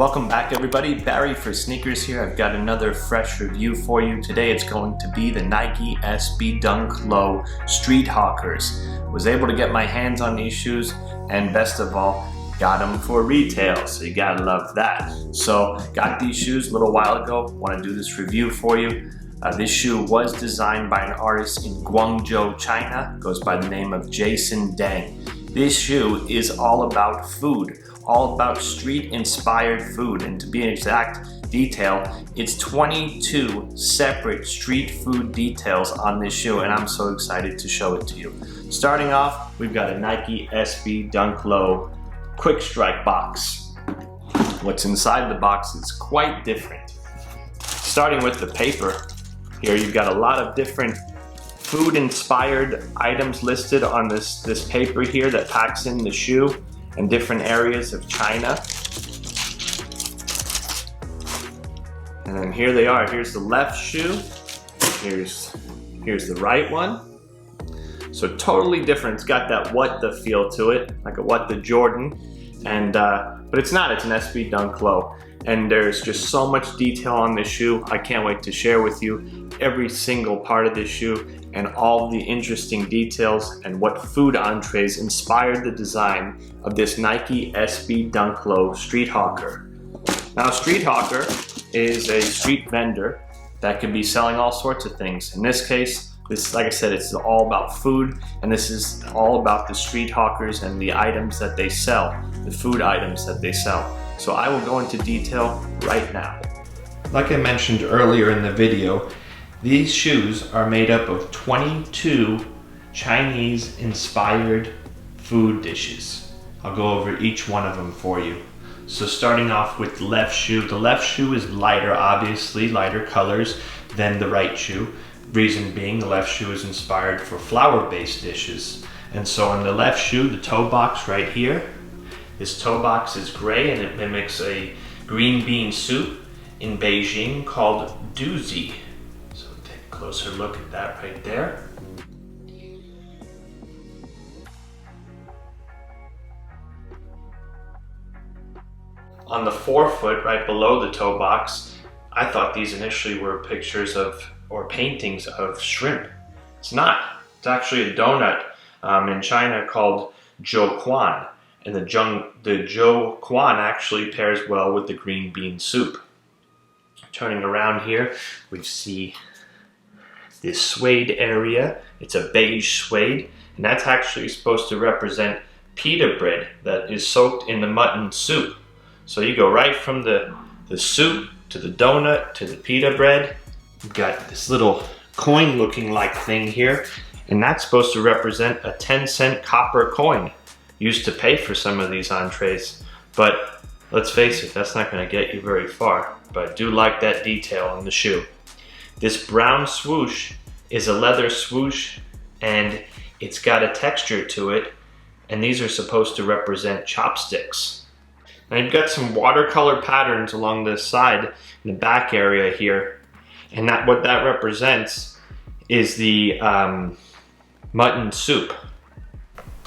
Welcome back everybody, Barry for Sneakers here. I've got another fresh review for you. Today it's going to be the Nike SB Dunk Low Street Hawkers. Was able to get my hands on these shoes and best of all, got them for retail, so you gotta love that. So got these shoes a little while ago, want to do this review for you. This shoe was designed by an artist in Guangzhou, China, goes by the name of Jason Deng. This shoe is all about food, all about street inspired food, and to be an exact detail, it's 22 separate street food details on this shoe, and I'm so excited to show it to you. Starting off, we've got a Nike SB Dunk Low Quick Strike box. What's inside the box is quite different. Starting with the paper, here you've got a lot of different food inspired items listed on this paper here that packs in the shoe and different areas of China. And then here they are. Here's the left shoe. Here's the right one. So totally different. It's got that What The feel to it, like a What The Jordan. And but it's not. It's an SB Dunk Low. And there's just so much detail on this shoe. I can't wait to share with you every single part of this shoe and all the interesting details and what food entrees inspired the design of this Nike SB Dunk Low Street Hawker. Now, Street Hawker is a street vendor that can be selling all sorts of things. In this case, like I said, it's all about food, and this is all about the street hawkers and the items that they sell, the food items that they sell. So I will go into detail right now. Like I mentioned earlier in the video, these shoes are made up of 22 Chinese-inspired food dishes. I'll go over each one of them for you. So starting off with the left shoe. The left shoe is lighter, obviously, lighter colors than the right shoe. Reason being, the left shoe is inspired for flour-based dishes. And so on the left shoe, the toe box right here, this toe box is gray and it mimics a green bean soup in Beijing called Duzi. So take a closer look at that right there. On the forefoot, right below the toe box, I thought these initially were pictures of or paintings of shrimp. It's not. It's actually a donut in China called zhouquan. And the zhouquan actually pairs well with the green bean soup. Turning around here, we see this suede area. It's a beige suede, and that's actually supposed to represent pita bread that is soaked in the mutton soup. So you go right from the soup to the donut to the pita bread. You've got this little coin looking like thing here, and that's supposed to represent a 10-cent copper coin used to pay for some of these entrees. But let's face it, that's not going to get you very far. But I do like that detail on the shoe. This brown swoosh is a leather swoosh, and it's got a texture to it, and these are supposed to represent chopsticks. Now you've got some watercolor patterns along the side in the back area here, and what that represents is the mutton soup.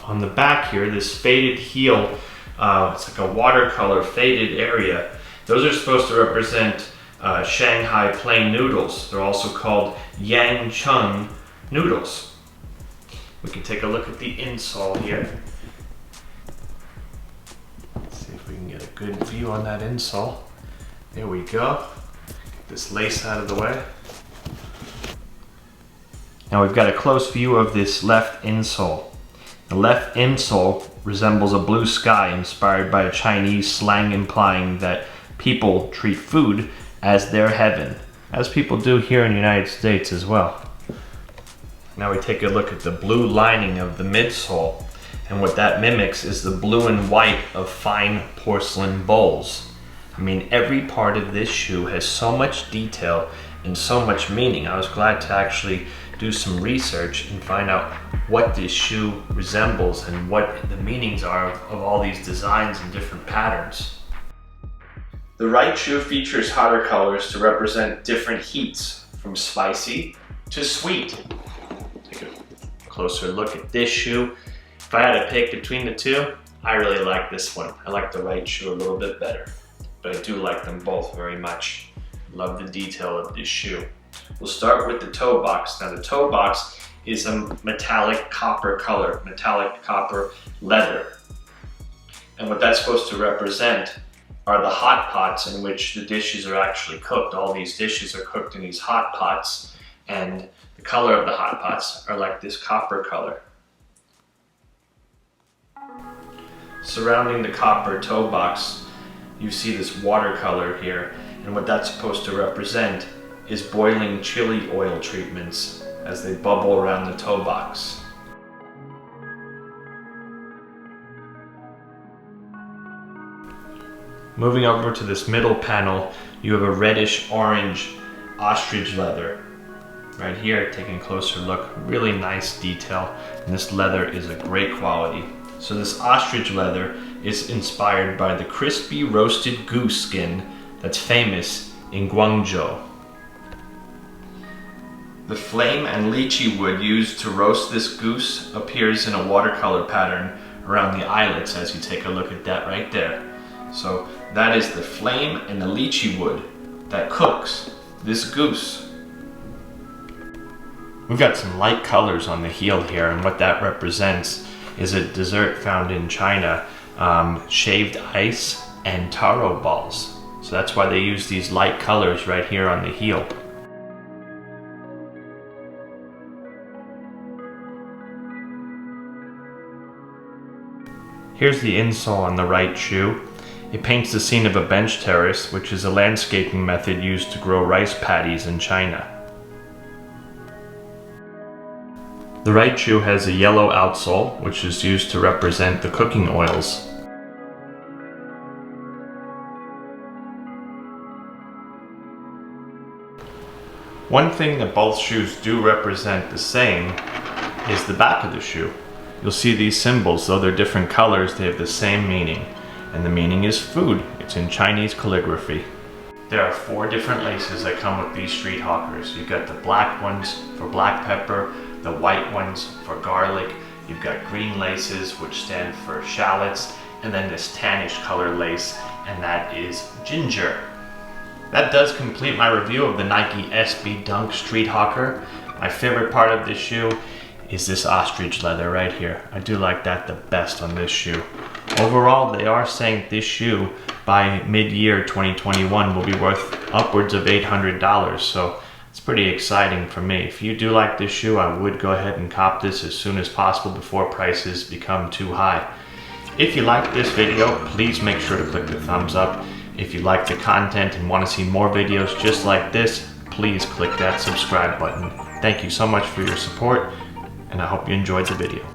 On the back here, this faded heel, it's like a watercolor faded area. Those are supposed to represent Shanghai plain noodles. They're also called Yangcheng noodles. We can take a look at the insole here. Let's see if we can get a good view on that insole. There we go. Get this lace out of the way. Now we've got a close view of this left insole. The left insole resembles a blue sky inspired by a Chinese slang implying that people treat food as their heaven, as people do here in the United States as well. Now we take a look at the blue lining of the midsole, and what that mimics is the blue and white of fine porcelain bowls. I mean, every part of this shoe has so much detail and so much meaning. I was glad to actually do some research and find out what this shoe resembles and what the meanings are of all these designs and different patterns. The right shoe features hotter colors to represent different heats, from spicy to sweet. Take a closer look at this shoe. If I had to pick between the two, I really like this one. I like the right shoe a little bit better. but I do like them both very much. Love the detail of this shoe. We'll start with the toe box. Now the toe box is a metallic copper color, metallic copper leather. And what that's supposed to represent are the hot pots in which the dishes are actually cooked. All these dishes are cooked in these hot pots, and the color of the hot pots are like this copper color. Surrounding the copper toe box, you see this watercolor here, and what that's supposed to represent is boiling chili oil treatments as they bubble around the toe box. Moving over to this middle panel, you have a reddish orange ostrich leather. Right here, taking a closer look, really nice detail, and this leather is a great quality. So this ostrich leather is inspired by the crispy roasted goose skin that's famous in Guangzhou. The flame and lychee wood used to roast this goose appears in a watercolor pattern around the eyelets, as you take a look at that right there. So that is the flame and the lychee wood that cooks this goose. We've got some light colors on the heel here, and what that represents is a dessert found in China, shaved ice and taro balls. So that's why they use these light colors right here on the heel. Here's the insole on the right shoe. It paints the scene of a bench terrace, which is a landscaping method used to grow rice paddies in China. The right shoe has a yellow outsole, which is used to represent the cooking oils. One thing that both shoes do represent the same is the back of the shoe. You'll see these symbols, though they're different colors, they have the same meaning. And the meaning is food. It's in Chinese calligraphy. There are 4 different laces that come with these street hawkers. You've got the black ones for black pepper, the white ones for garlic. You've got green laces, which stand for shallots, and then this tannish color lace, and that is ginger. That does complete my review of the Nike SB Dunk Street Hawker. My favorite part of this shoe is this ostrich leather right here. I do like that the best on this shoe. Overall, they are saying this shoe by mid-year 2021 will be worth upwards of $800, so it's pretty exciting for me. If you do like this shoe, I would go ahead and cop this as soon as possible before prices become too high. If you like this video, please make sure to click the thumbs up. If you like the content and want to see more videos just like this, please click that subscribe button. Thank you so much for your support, and I hope you enjoyed the video.